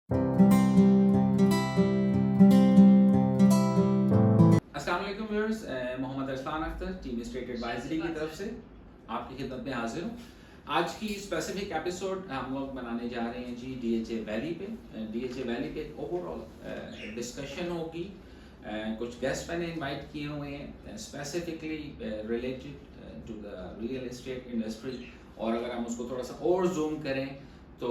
अस्सलाम वालेकुम viewers, Mohammad Arsalan Akhtar team state advisory की तरफ से आपकी खिदमत में हाजिर हूँ। आज की स्पेसिफिक एपिसोड हम लोग बनाने जा रहे हैं जी डीएचए वैली पे। डीएचए वैली पे ओवरऑल डिस्कशन होगी। कुछ गेस्ट मैंने इनवाइट किए हुए हैं specifically related to the real estate industry, और अगर हम उसको थोड़ा सा और जूम करें तो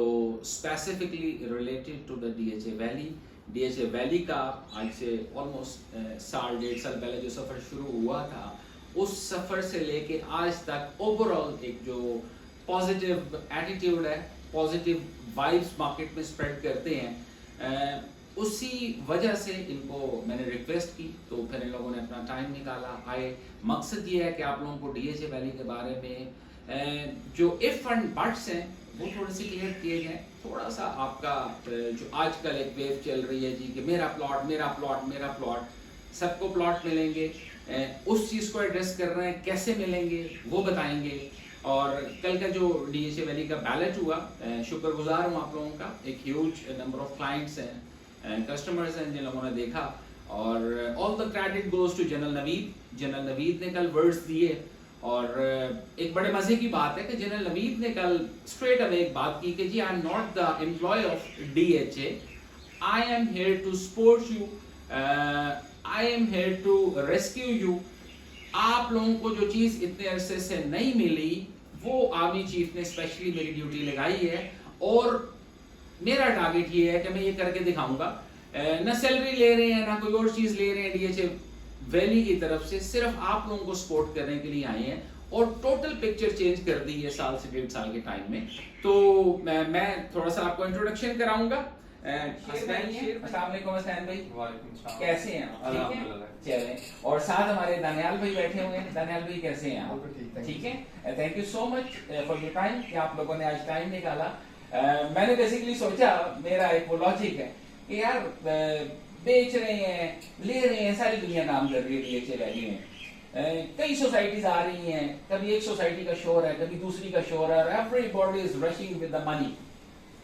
specifically related to the DHA valley. DHA valley का आज से ऑलमोस्ट साल 1.5 साल पहले जो सफ़र शुरू हुआ था, उस सफ़र से लेके आज तक ओवरऑल एक जो पॉजिटिव एटीट्यूड है, पॉजिटिव वाइब्स मार्केट में स्प्रेड करते हैं, उसी वजह से इनको मैंने रिक्वेस्ट की तो फिर इन लोगों ने अपना टाइम निकाला आए। मकसद ये है कि आप लोगों को डीएचए वैली के बारे में जो इफ एंड बट्स हैं वो थोड़े से क्लियर किए गए। थोड़ा सा आपका जो आजकल एक वेव चल रही है जी कि मेरा प्लॉट मेरा प्लॉट मेरा प्लॉट, सबको प्लॉट मिलेंगे, उस चीज़ को एड्रेस कर रहे हैं, कैसे मिलेंगे वो बताएंगे। और कल का जो डीएचए वैली का बैलेट हुआ, शुक्रगुजार हूँ आप लोगों का, एक ह्यूज नंबर ऑफ क्लाइंट्स हैं, कस्टमर्स हैं जिन लोगों ने देखा, और all the credit goes to general Naveed. General Naveed ने कल वर्ड्स दिए, और एक बड़े मजे की बात है कि जनरल नवीद ने कल स्ट्रेट अवे एक बात की कि जी I am not the employ of DHA, I am here to support you, I am here to rescue you. आप लोगों को जो चीज़ इतने अरसे से नहीं मिली वो आर्मी चीफ ने स्पेशली मेरी ड्यूटी लगाई है, और मेरा टारगेट ये है कि मैं ये करके दिखाऊंगा। ना सैलरी ले रहे हैं ना कोई और चीज़ ले रहे हैं, डीएचए वैली की तरफ से सिर्फ आप लोगों को सपोर्ट करने के लिए आए हैं, और टोटल पिक्चर चेंज कर दी है साल से 1.5 साल के टाइम में। तो मैं थोड़ा सा आपको इंट्रोडक्शन कराऊंगा। अस्सलाम वालेकुम हसनैन भाई, कैसे हैं आप? ठीक है, चलें। और साथ हमारे दानियाल भाई बैठे हुए हैं। दानियाल भाई कैसे हैं आप? ठीक है, thank you so much for your time कि आप लोगों ने आज टाइम निकाला। मैंने बेसिकली सोचा, मेरा एक वो लॉजिक है कि यार बेच रहे हैं ले रहे हैं, सारी दुनिया काम कर रही है डीएचए वैली में। कई सोसाइटीज आ रही हैं, कभी एक सोसाइटी का शोर है, कभी दूसरी का शोर है, everybody is rushing with the money.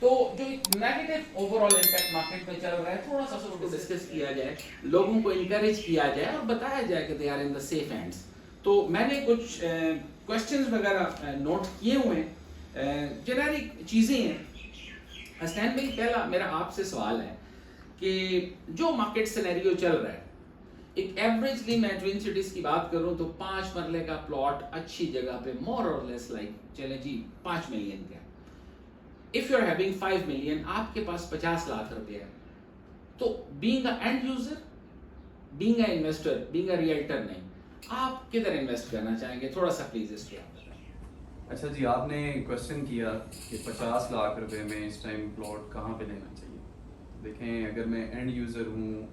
तो जो नेगेटिव ओवरऑल इम्पैक्ट मार्केट में चल रहा है, थोड़ा सा उसको डिस्कस किया जाए, लोगों को इनकरेज किया जाए और बताया जाए कि they are in the safe hands. तो मैंने कुछ क्वेश्चंस वगैरह नोट किए हुए हैं, जेनेरिक चीज़ें हैं। हसनैन भाई, पहला मेरा आपसे सवाल है कि जो मार्केट सिनेरियो चल रहा है, एक एवरेजली मैं ट्विन सिटीज की बात करूं तो 5 मरले का प्लॉट अच्छी जगह पे मोर और लेस लाइक चले जी 5 मिलियन का। If you are having 5 million, आपके पास 50 लाख रुपए है, तो being a end user, being a investor, being a realtor नहीं, आप किधर इन्वेस्ट करना चाहेंगे? थोड़ा सा प्लीज इस पे आप बताएं। अच्छा जी, आपने क्वेश्चन किया कि 50 लाख रुपए में इस टाइम प्लॉट कहाँ पे लेना चाहिए। देखें, अगर मैं एंड यूज़र हूँ,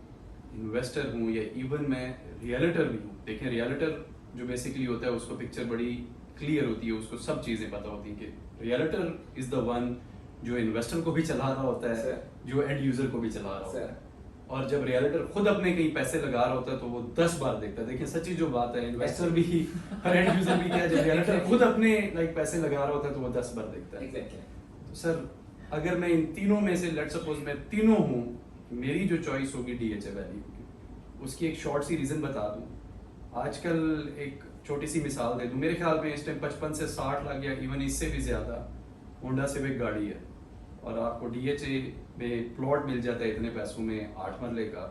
इन्वेस्टर हूँ, या इवन मैं रियलिटर भी हूँ। देखें, रियलिटर जो बेसिकली होता है उसको पिक्चर बड़ी क्लियर होती है, उसको सब चीज़ें पता होती हैं कि रियलिटर इज़ द वन जो इन्वेस्टर को भी चला रहा होता है, जो एंड यूज़र को भी चला रहा होता है। और जब रियलिटर खुद अपने कहीं पैसे लगा रहा होता है तो वो 10 बार देखता है। देखिए, सच्ची जो बात है, इन्वेस्टर भी और एंड यूज़र भी क्या है, जब रियलिटर खुद अपने पैसे लगा रहा होता है तो वो 10 बार देखता है। तो सर, अगर मैं इन तीनों में से लेट्स सपोज मैं तीनों हूँ, मेरी जो चॉइस होगी डीएचए वैली होगी। उसकी एक शॉर्ट सी रीज़न बता दूँ। आजकल एक छोटी सी मिसाल दे दूँ, मेरे ख्याल में इस टाइम 55 से 60 लाख या इवन इससे भी ज़्यादा होंडा सिविक गाड़ी है, और आपको डीएचए में प्लॉट मिल जाता है इतने पैसों में 8 मरले का।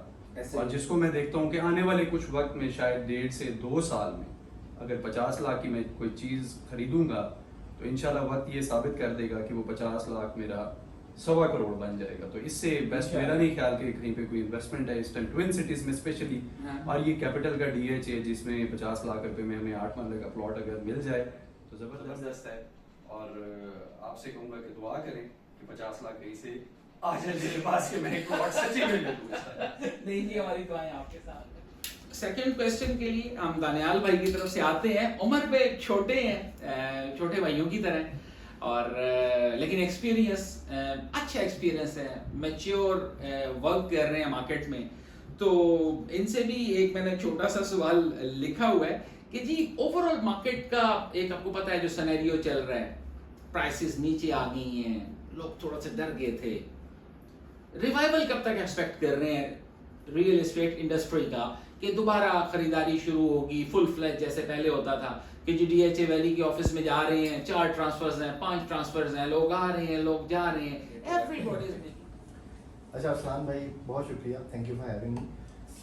और जिसको मैं देखता हूँ कि आने वाले कुछ वक्त में, शायद 1.5 से 2 साल में, अगर 50 लाख की मैं कोई चीज़ खरीदूंगा तो इंशाल्लाह वक्त ये साबित कर देगा कि वो 50 लाख मेरा 1.25 करोड़ बन जाएगा। तो इससे बेस्ट मेरा नहीं ख्याल कि कहीं पे कोई इन्वेस्टमेंट है इस टाइम ट्विन सिटीज में स्पेशली। और ये कैपिटल का डीएचए जिसमें 50 लाख रुपए में हमें 8 मरले का प्लॉट अगर मिल जाए तो जबरदस्त है। और आपसे कहूँगा कि दुआ करें कि 50 लाख कहीं से आ जाए मेरे पास कि मैं एक प्लॉट सच्ची में ले लूं। नहीं जी, हमारी दुआएं आपके साथ। सेकंड क्वेश्चन के लिए हम दानियाल भाई की तरफ से आते हैं। उम्र पे छोटे हैं, छोटे भाइयों की तरह, और लेकिन एक्सपीरियंस अच्छा एक्सपीरियंस है, मैच्योर वर्क कर रहे हैं मार्केट में। तो इनसे भी एक मैंने छोटा सा सवाल लिखा हुआ है कि जी ओवरऑल मार्केट का एक आपको पता है जो सिनेरियो चल रहा है, प्राइसेस नीचे आ गई हैं, लोग थोड़ा सा डर गए थे, रिवाइवल कब तक एक्सपेक्ट कर रहे हैं रियल एस्टेट इंडस्ट्री का कि दोबारा खरीदारी शुरू होगी फुल फ्लैज जैसे पहले होता था कि जी डीएचए वैली के ऑफिस में जा रहे हैं 4 ट्रांसफर्स हैं 5 ट्रांसफर्स हैं लोग आ रहे हैं लोग जा रहे हैं एवरीबॉडी इज मेकिंग। अच्छा अरसलान भाई बहुत शुक्रिया, thank you for having me.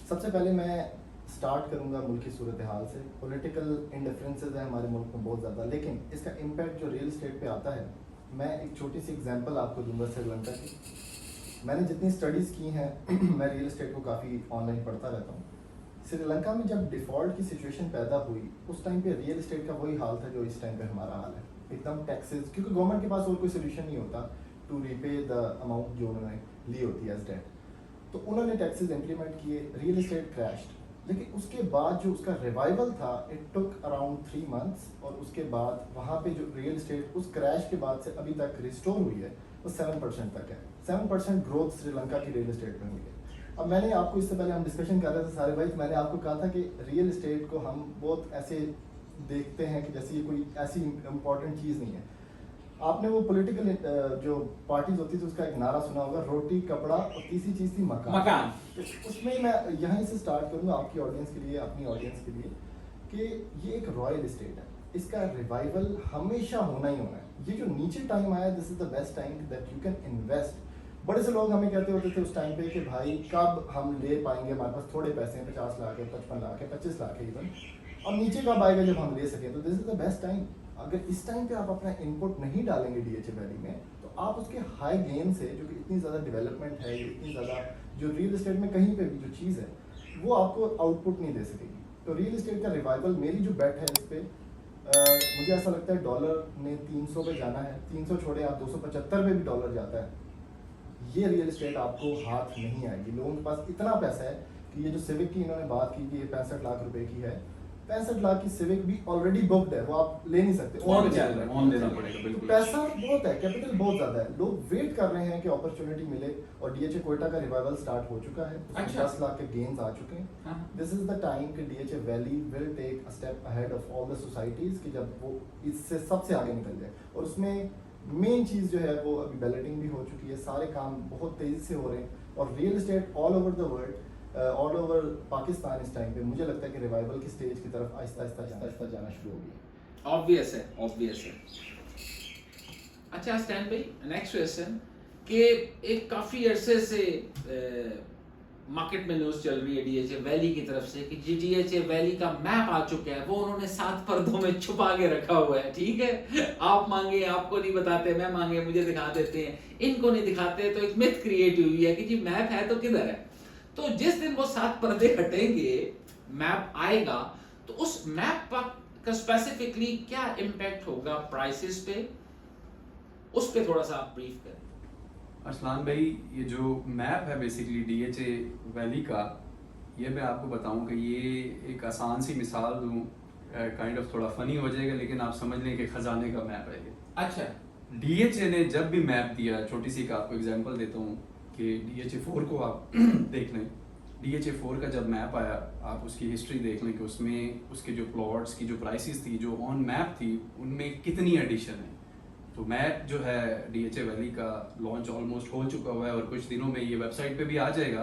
सबसे पहले मैं स्टार्ट करूंगा मुल्क की सूरत हाल से। पॉलिटिकल इंडिफरेंसेस है हमारे मुल्क में बहुत ज़्यादा, लेकिन इसका इम्पैक्ट जो रियल एस्टेट पे आता है, मैं एक छोटी सी एग्जांपल आपको दूंगा श्रीलंका की। मैंने जितनी स्टडीज़ की हैं मैं रियल एस्टेट को काफ़ी ऑनलाइन पढ़ता रहता हूँ। श्रीलंका में जब डिफ़ॉल्ट की सिचुएशन पैदा हुई उस टाइम पे रियल एस्टेट का वही हाल था जो इस टाइम पे हमारा हाल है, एकदम टैक्सेस, क्योंकि गवर्नमेंट के पास और कोई सोल्यूशन नहीं होता टू रीपे द अमाउंट जो उन्होंने ली होती है एज डेट। तो उन्होंने टैक्सेस इम्प्लीमेंट किए, रियल एस्टेट क्रैश्ड। लेकिन उसके बाद जो उसका रिवाइवल था इट टुक अराउंड 3 मंथ्स, और उसके बाद वहाँ पे जो रियल एस्टेट उस क्रैश के बाद से अभी तक रिस्टोर हुई है वो 7% तक है। 7% ग्रोथ श्रीलंका की रियल एस्टेट में हुई है। अब मैंने आपको, इससे पहले हम डिस्कशन कर रहे थे सारे भाई, तो मैंने आपको कहा था कि रियल एस्टेट को हम बहुत ऐसे देखते हैं कि जैसे ये कोई ऐसी इम्पॉर्टेंट चीज़ नहीं है। आपने वो पॉलिटिकल जो पार्टीज होती थी उसका एक नारा सुना होगा, रोटी कपड़ा और तीसरी चीज़ थी मकान। तो उसमें मैं यहीं से स्टार्ट करूँगा आपकी ऑडियंस के लिए, अपनी ऑडियंस के लिए, कि ये एक रॉयल एस्टेट है, इसका रिवाइवल हमेशा होना ही होना है। ये जो नीचे टाइम आया, this is the best time that you can invest. बड़े से लोग हमें कहते होते थे उस टाइम पे कि भाई कब हम ले पाएंगे, हमारे पास थोड़े पैसे हैं, 50 लाख है, 55 लाख है, 25 लाख है इवन, और नीचे कब आएगा जब हम ले सकें। तो this is the best time. अगर इस टाइम पे आप अपना इनपुट नहीं डालेंगे डीएचए वैली में, तो आप उसके हाई गेन से, जो कि इतनी ज़्यादा डेवलपमेंट है, इतनी ज़्यादा जो रियल एस्टेट में कहीं पे भी जो चीज़ है वो आपको आउटपुट नहीं दे सकेगी। तो रियल एस्टेट का रिवाइवल, मेरी जो बेट है इस पर, मुझे ऐसा लगता है डॉलर ने 300 पे जाना है। 300 छोड़े आप 275 पे भी डॉलर जाता है, ये रियल एस्टेट आपको हाथ नहीं आएगी। लोगों के पास इतना पैसा है कि ये जो सिविक की इन्होंने बात की कि ये 65 लाख रुपए की है, 65 लाख की सिविक भी ऑलरेडी बुक्ड है, वो आप ले नहीं सकते, ऑन देना पड़ेगा। तो बिल्कुल पैसा बहुत है, कैपिटल बहुत ज्यादा है, लोग वेट कर रहे हैं कि अपॉर्चुनिटी मिले। और डीएचए कोयटा का रिवाइवल स्टार्ट हो चुका है, अच्छा। 10 लाख के गेन्स आ चुके हैं। दिस इज द टाइम कि DHA valley will take a step ahead of all the societies, कि जब वो इससे सबसे आगे निकल जाए। और उसमें मेन चीज़ जो है वो अभी बैलेटिंग भी हो चुकी है, सारे काम बहुत तेज़ी से हो रहे हैं। और real estate all over the world, all over Pakistan इस टाइम पे मुझे लगता है कि रिवाइवल की स्टेज की तरफ आहिस्ता आहिस्ता जाना शुरू होगी। ऑब्वियस है, ऑब्वियस है। अच्छा स्टैन भाई, नेक्स्ट क्वेश्चन कि एक काफ़ी अरसे से मार्केट में न्यूज़ चल रही है डीएचए वैली की तरफ से कि जी डीएचए वैली का मैप आ चुका है, वो उन्होंने 7 पर्दों में छुपा के रखा हुआ है। ठीक है, आप मांगे आपको नहीं बताते, मैं मांगे मुझे दिखा देते हैं, इनको नहीं दिखाते। तो एक मिथ क्रिएट हुई है कि जी मैप है तो किधर है। तो जिस दिन वो 7 पर्दे हटेंगे, मैप आएगा, तो उस मैप का स्पेसिफिकली क्या इम्पैक्ट होगा प्राइसेस पे, उस पे थोड़ा सा आप ब्रीफ करें। अरसलान भाई, ये जो मैप है बेसिकली डीएचए वैली का, ये मैं आपको बताऊं कि ये एक आसान सी मिसाल दूं, काइंड ऑफ थोड़ा फनी हो जाएगा, लेकिन आप समझ लें कि खजाने का मैप है ये। अच्छा, डीएचए ने जब भी मैप दिया, छोटी सी का आपको एग्जांपल देता हूँ कि डीएचए 4 को आप देख लें। डीएचए 4 का जब मैप आया, आप उसकी हिस्ट्री देख लें कि उसमें उसके जो प्लॉट्स की जो प्राइसेस थी, जो ऑन मैप थी, उनमें कितनी एडिशन है। तो मैप जो है डीएचए वैली का लॉन्च ऑलमोस्ट हो चुका हुआ है और कुछ दिनों में ये वेबसाइट पे भी आ जाएगा।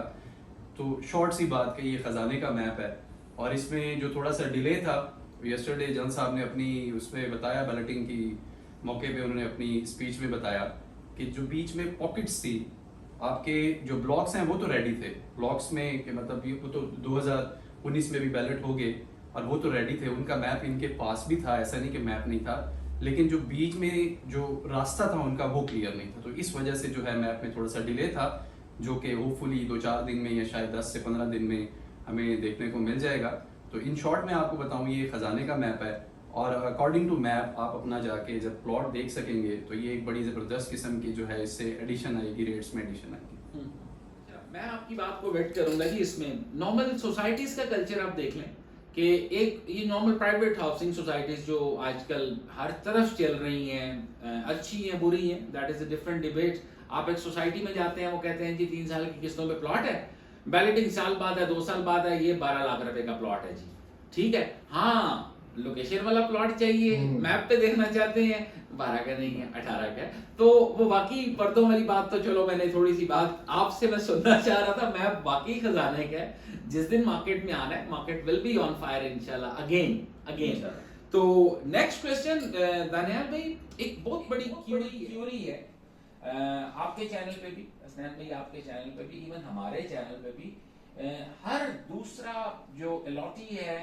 तो शॉर्ट सी बात कि ये खजाने का मैप है। और इसमें जो थोड़ा सा डिले था, यस्टरडे जन साहब ने अपनी उसमें बताया, बैलेटिंग की मौके पे उन्होंने अपनी स्पीच में बताया कि जो बीच में पॉकेट्स थी, आपके जो ब्लॉक्स हैं वो तो रेडी थे, ब्लॉक्स में कि मतलब ये तो 2019 में भी बैलेट हो गए और वो तो रेडी थे, उनका मैप इनके पास भी था, ऐसा नहीं कि मैप नहीं था, लेकिन जो बीच में जो रास्ता था उनका वो क्लियर नहीं था। तो इस वजह से जो है मैप में थोड़ा सा डिले था, जो कि होपफुली 2-4 दिन में या शायद 10 से 15 दिन में हमें देखने को मिल जाएगा। तो इन शॉर्ट में आपको बताऊं, ये खजाने का मैप है और अकॉर्डिंग टू मैप आप अपना जाके जब प्लॉट देख सकेंगे तो ये एक बड़ी ज़बरदस्त किस्म की जो है इससे एडिशन आएगी, रेट्स में एडिशन आएगी। मैं आपकी बात को वेट करूंगा जी। इसमें नॉर्मल सोसाइटीज का कल्चर आप देख लें कि एक ये नॉर्मल प्राइवेट हाउसिंग सोसाइटीज जो आजकल हर तरफ चल रही हैं, अच्छी हैं बुरी हैं, that is a different debate. आप एक सोसाइटी में जाते हैं, वो कहते हैं जी 3 साल की किस्तों पे प्लॉट है, बैलेटिंग साल बाद है, 2 साल बाद है, ये 12 लाख रुपए का प्लॉट है जी। ठीक है, हाँ लोकेशन वाला प्लॉट चाहिए, मैप पे देखना चाहते हैं, 12 का नहीं है 18 का है। तो वो वाकई पर्दों वाली बात तो चलो मैंने थोड़ी सी बात आपसे मैं सुनना चाह रहा था, मैप वाकई खजाने का है। जिस दिन मार्केट में आना है, market will be on fire इंशाल्लाह अगेन। तो नेक्स्ट क्वेश्चन दानियाल भाई, एक बहुत बड़ी क्यूरी है आपके चैनल पे भी, हसनैन भाई आपके चैनल पे भी, इवन हमारे चैनल पे भी, हर दूसरा जो अलॉटी है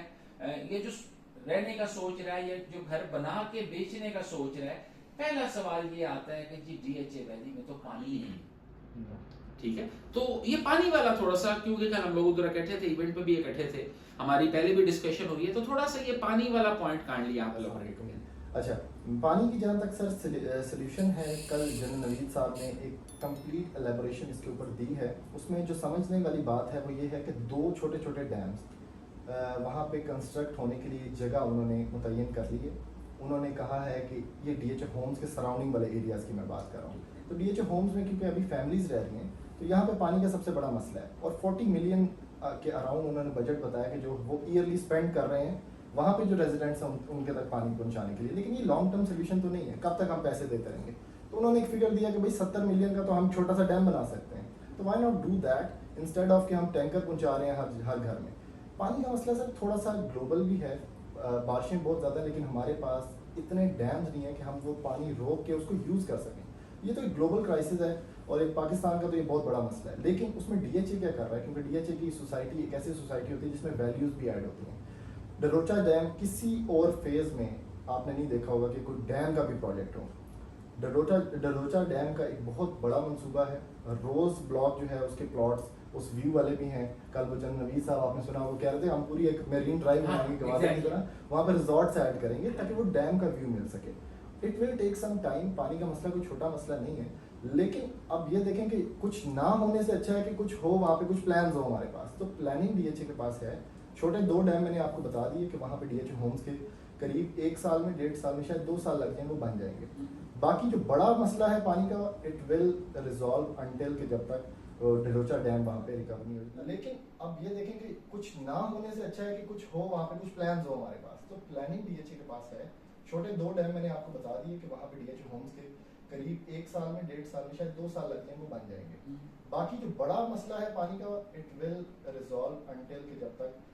ये जो रहने का सोच रहा है या जो घर बना के बेचने का सोच रहा है, पहला सवाल ये आता है कि जी डीएचए वैली में तो पानी नहीं, ठीक है। तो ये पानी वाला थोड़ा सा, क्योंकि कल हम लोग उधर इकट्ठे थे, इवेंट पे भी इकट्ठे थे, हमारी पहले भी डिस्कशन हुई है, तो थोड़ा सा ये पानी वाला पॉइंट काट लिया आप लोगों ने। अच्छा, पानी की जहाँ तक सर सोल्यूशन है, कल जनरल नवीद साहब ने एक कंप्लीट एलेबोरेशन इसके ऊपर दी है। उसमें जो समझने वाली बात है वो ये है कि 2 छोटे छोटे डैम्स वहाँ पे कंस्ट्रक्ट होने के लिए जगह उन्होंने मुतय्यन कर ली है। उन्होंने कहा है कि ये डीएचए होम्स के सराउंडिंग वाले एरियाज़ की मैं बात कर रहा हूँ। तो डीएचए होम्स में क्योंकि अभी फैमिलीज़ रह रही हैं, तो यहाँ पे पानी का सबसे बड़ा मसला है। और 40 मिलियन के अराउंड उन्होंने बजट बताया कि जो वो ईयरली स्पेंड कर रहे हैं वहाँ पे जो रेजिडेंट्स हैं उनके तक पानी पहुँचाने के लिए। लेकिन ये लॉन्ग टर्म सोल्यूशन तो नहीं है, कब तक हम पैसे देते रहेंगे। तो उन्होंने एक फिगर दिया कि भाई 70 मिलियन का तो हम छोटा सा डैम बना सकते हैं, तो why not do that instead of कि हम टैंकर पहुँचा रहे हैं हर घर में। पानी का मसला सर थोड़ा सा ग्लोबल भी है, बारिशें बहुत ज़्यादा, लेकिन हमारे पास इतने डैम्स नहीं है कि हम वो पानी रोक के उसको यूज़ कर सकें। ये तो एक ग्लोबल क्राइसिस है और एक पाकिस्तान का तो ये बहुत बड़ा मसला है। लेकिन उसमें डीएचए क्या कर रहा है, क्योंकि डीएचए की सोसाइटी एक ऐसी सोसाइटी होती है जिसमें वैल्यूज़ भी ऐड होती हैं। डलोचा डैम किसी और फेज़ में आपने नहीं देखा होगा कि कोई डैम का भी प्रोजेक्ट हो। डलोचा डैम का एक बहुत बड़ा मंसूबा है। रोज़ ब्लॉक जो है उसके प्लॉट्स उस व्यू वाले भी हैं। कल वो जनरल नवीद साहब आपने सुना, वो कह रहे थे हम पूरी एक मेरीन ड्राइव बनाएंगे गवादर की तरह, वहाँ पर रिजॉर्ट्स ऐड करेंगे ताकि वो डैम का व्यू मिल सके। It will take some time. पानी का मसला कोई छोटा मसला नहीं है, लेकिन अब ये देखें कि कुछ ना होने से अच्छा है कि कुछ हो, वहाँ पे कुछ प्लान्स हो हमारे पास। तो प्लानिंग डीएचए के पास है। छोटे 2 डैम मैंने आपको बता दिए कि वहाँ पे डीएचए होम्स के करीब 1 साल में, 1.5 साल में, शायद 2 साल लग जाएंगे, वो बन जाएंगे। बाकी जो बड़ा मसला है पानी का, इट विल रिजॉल्व अनटिल कि जब तक डलोचा डैम वहाँ पे रिकवर नहीं होता। लेकिन अब ये देखें कि कुछ ना होने से अच्छा है कि कुछ हो, वहाँ पे कुछ प्लान्स हो हमारे पास। तो प्लानिंग डीएचए के पास है। छोटे 2 डैम मैंने आपको बता दिए कि वहाँ पे डीएचए होम्स के करीब 1 साल में, 1.5 साल में, शायद 2 साल लग जाएंगे, वो बन जाएंगे। बाकी जो बड़ा मसला है पानी का, इट विल रिजॉल्व अनटिल कि जब तक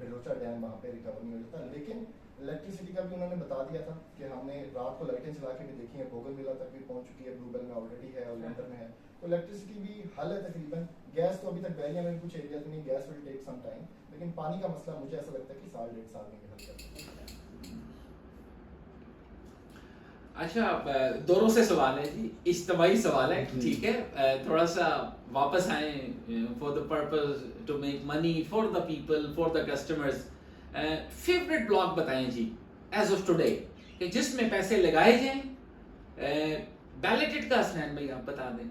डलोचा डैम वहाँ पे रिकवर नहीं हो जाता। लेकिन इलेक्ट्रिसिटी का भी उन्होंने बता दिया था कि हमने रात को लाइटें चला के भी देखी है, बोगनविला तक भी पहुँच चुकी है, ब्लूबेल में ऑलरेडी है और लेंटर में है। तो इलेक्ट्रिसिटी भी हल है तकरीबन। गैस तो अभी तक बहरिया में कुछ एरियाज में नहीं, gas will take some time. लेकिन पानी का मसला मुझे ऐसा लगता है कि 1.5 साल में हल कर सकते हैं। अच्छा, दोनों से सवाल है जी, इज्तिमाई सवाल है, ठीक है। थोड़ा सा वापस आए for the purpose to make money for the people, for the customers. Favourite blog बताएं जी एज ऑफ टुडे कि जिसमें पैसे लगाए जाएं। बैलेटेड का हसनैन भाई आप बता दें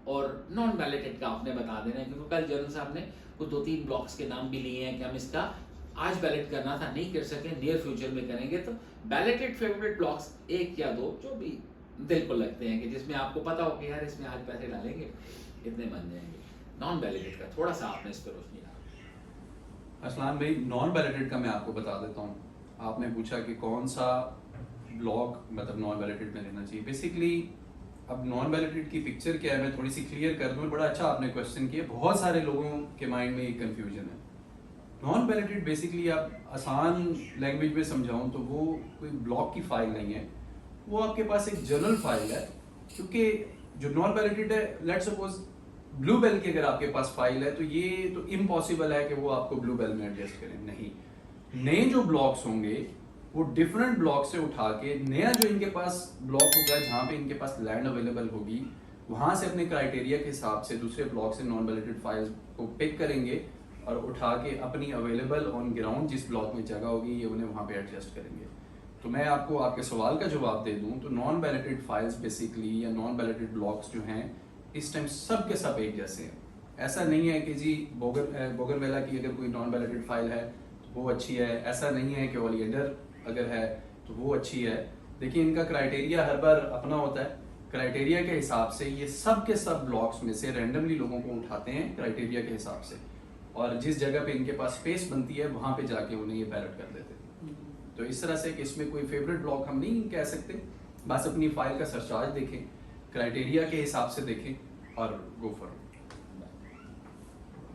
और नॉन बैलेटेड का आपने बता देना, क्योंकि कल जनरल साहब ने कुछ 2-3 ब्लॉक्स के नाम भी लिए हैं कि हम इसका आज बैलेट करना था, नहीं कर सके, नियर फ्यूचर में करेंगे। तो बैलेटेड फेवरेट ब्लॉक्स 1 या 2 जो भी दिल को लगते हैं कि जिसमें आपको पता हो कि यार इसमें आज पैसे डालेंगे इतने बन जाएंगे। नॉन बैलेटेड का थोड़ा सा आपने इस पर रोशनी डाला। असलान भाई, नॉन बैलेटेड का मैं आपको बता देता हूँ। आपने पूछा कि कौन सा ब्लॉक मतलब नॉन बैलेटेड में लेना चाहिए। बेसिकली अब नॉन बैलेटेड की पिक्चर क्या है मैं थोड़ी सी क्लियर कर दूँ। बड़ा अच्छा आपने क्वेश्चन किया। बहुत सारे लोगों के माइंड में एक कन्फ्यूजन है। नॉन बैलेटेड बेसिकली आप आसान लैंग्वेज में समझाऊं तो वो कोई ब्लॉक की फाइल नहीं है, वो आपके पास एक जनरल फाइल है। क्योंकि जो नॉन बैलेटेड है, लेट्स सपोज ब्लू बेल की अगर आपके पास फाइल है तो ये तो इम्पॉसिबल है कि वो आपको ब्लू बेल में एडजस्ट करें। नहीं, नए जो ब्लॉक्स होंगे वो डिफरेंट ब्लॉक से उठा के नया जो इनके पास ब्लॉक होगा जहाँ पे इनके पास लैंड अवेलेबल होगी वहाँ से अपने क्राइटेरिया के हिसाब से दूसरे ब्लॉक से नॉन बैलेटेड फाइल्स को पिक करेंगे और उठा के अपनी अवेलेबल ऑन ग्राउंड जिस ब्लॉक में जगह होगी ये उन्हें वहाँ पे एडजस्ट करेंगे। तो मैं आपको आपके सवाल का जवाब दे दूँ तो नॉन बैलेटेड फाइल्स बेसिकली या नॉन बैलेटेड ब्लॉक्स जो हैं इस टाइम सब के सब एक जैसे हैं। ऐसा नहीं है कि जी बोगनवेला की अगर कोई नॉन बैलेटेड फाइल है तो वो अच्छी है, ऐसा नहीं है कि ओलिएंडर अगर है तो वो अच्छी है। देखिए इनका क्राइटेरिया हर बार अपना होता है। क्राइटेरिया के हिसाब से ये सब के सब ब्लॉक्स में से रैंडमली लोगों को उठाते हैं क्राइटेरिया के हिसाब से और जिस जगह पे इनके पास स्पेस बनती है वहां पे जाके उन्हें ये बैलेट कर देते हैं। तो इस तरह से कि इसमें कोई फेवरेट ब्लॉक हम नहीं कह सकते, बस अपनी फाइल का सर्चार्ज देखें, क्राइटेरिया के हिसाब से देखें और गो फॉर इट।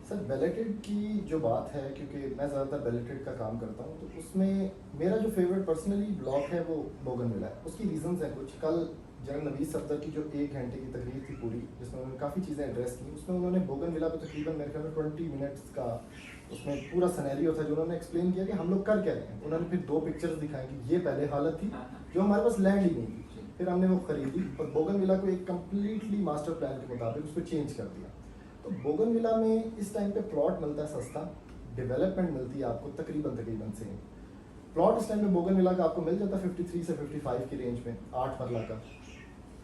सर बेलेटेड की जो बात है, क्योंकि मैं ज़्यादातर बेलेटेड का काम करता हूँ, तो उसमें मेरा जो फेवरेट पर्सनली ब्लॉक है वो बोगनविला है। उसकी रीजंस हैं कुछ। कल जनरल नवीद सफदर की जो 1 घंटे की तकरीर थी पूरी, जिसमें उन्होंने काफ़ी चीज़ें एड्रेस की, उसमें उन्होंने बोगनविला पे तकरीबन मेरे ख्याल में 20 मिनट्स का उसमें पूरा सिनेरियो था जो उन्होंने एक्सप्लेन किया कि हम लोग कर क्या रहे हैं। उन्होंने फिर 2 पिक्चर्स दिखाई कि ये पहले हालत थी जो हमारे पास लैंड ही नहीं थी, फिर हमने वो खरीदी और बोगनविला को एक कम्प्लीटली मास्टर प्लान के मुताबिक उसको चेंज कर दिया। तो बोगनविला में इस टाइम पे प्लॉट मिलता है सस्ता, डेवलपमेंट मिलती है आपको तकरीबन सेम। प्लॉट इस टाइम पे बोगनविला का आपको मिल जाता है 53 से 55 की रेंज में, 8 मरला का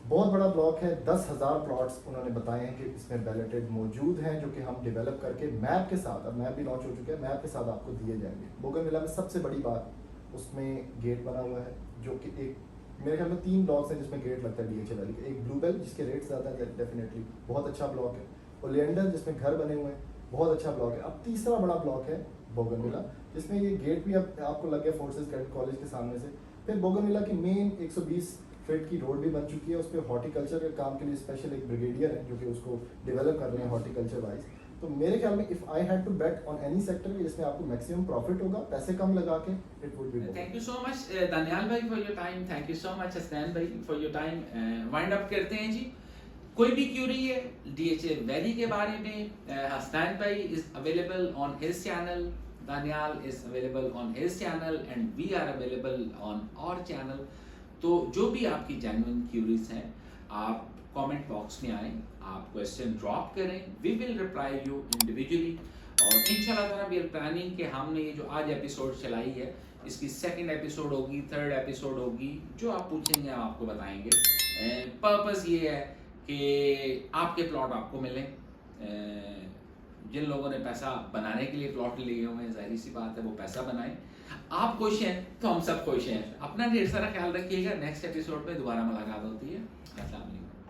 बहुत बड़ा ब्लॉक है। 10,000 प्लॉट्स उन्होंने बताए हैं कि इसमें बैलेटेड मौजूद हैं, जो कि हम डेवलप करके मैप के साथ, अब मैप भी लॉन्च हो चुका है, मैप के साथ आपको दिए जाएंगे। बोगनविला में सबसे बड़ी बात उसमें गेट बना हुआ है, जो कि एक मेरे ख्याल में 3 ब्लॉक्स हैं जिसमें गेट लगता है DHA वैली के। एक ब्लूबेल जिसके रेट ज़्यादा है डेफिनेटली, बहुत अच्छा ब्लॉक है। ओलियंडर जिसमें घर बने हुए हैं, बहुत अच्छा ब्लॉक है। अब तीसरा बड़ा ब्लॉक है बोगनविला, जिसमें ये गेट भी अब आपको लग गया फोर्सेस कैडेट कॉलेज के सामने से। फिर बोगनविला की मेन 120 फीट की रोड भी बन चुकी है। उस पर हॉर्टिकल्चर के काम के लिए स्पेशल एक ब्रिगेडियर है जो कि उसको डेवलप कर रहे हैं हॉर्टिकल्चर वाइज। तो मेरे ख्याल में if I had to bet on any sector जिसमें आपको मैक्सिमम प्रॉफिट होगा पैसे कम लगा के, it would be. Thank you so much Daniyal भाई for your time, thank you so much Hasnain भाई for your time. Wind up करते हैं जी। कोई भी क्यूरी है DHA वैली के बारे में, हसनैन भाई is available on his channel, Danial is available on his channel and we are available on our channel। तो जो भी आपकी जेन्युइन क्यूरीज हैं आप कमेंट बॉक्स में आएँ, आप क्वेश्चन ड्रॉप करें, we will reply you individually. और इंशाल्लाह ताला वी आर प्लानिंग कि हमने ये जो आज एपिसोड चलाई है इसकी 2nd एपिसोड होगी, 3rd एपिसोड होगी, जो आप पूछेंगे हम आपको बताएंगे। पर्पस ये है कि आपके प्लॉट आपको मिलें। जिन लोगों ने पैसा बनाने के लिए प्लॉट लिए हुए हैं, जाहिर सी बात है वो पैसा बनाएं। आप खुश हैं तो हम सब खुश हैं। अपना ढेर सारा ख्याल रखिएगा। नेक्स्ट एपिसोड में दोबारा मुलाकात होती है। अस्सलाम वालेकुम।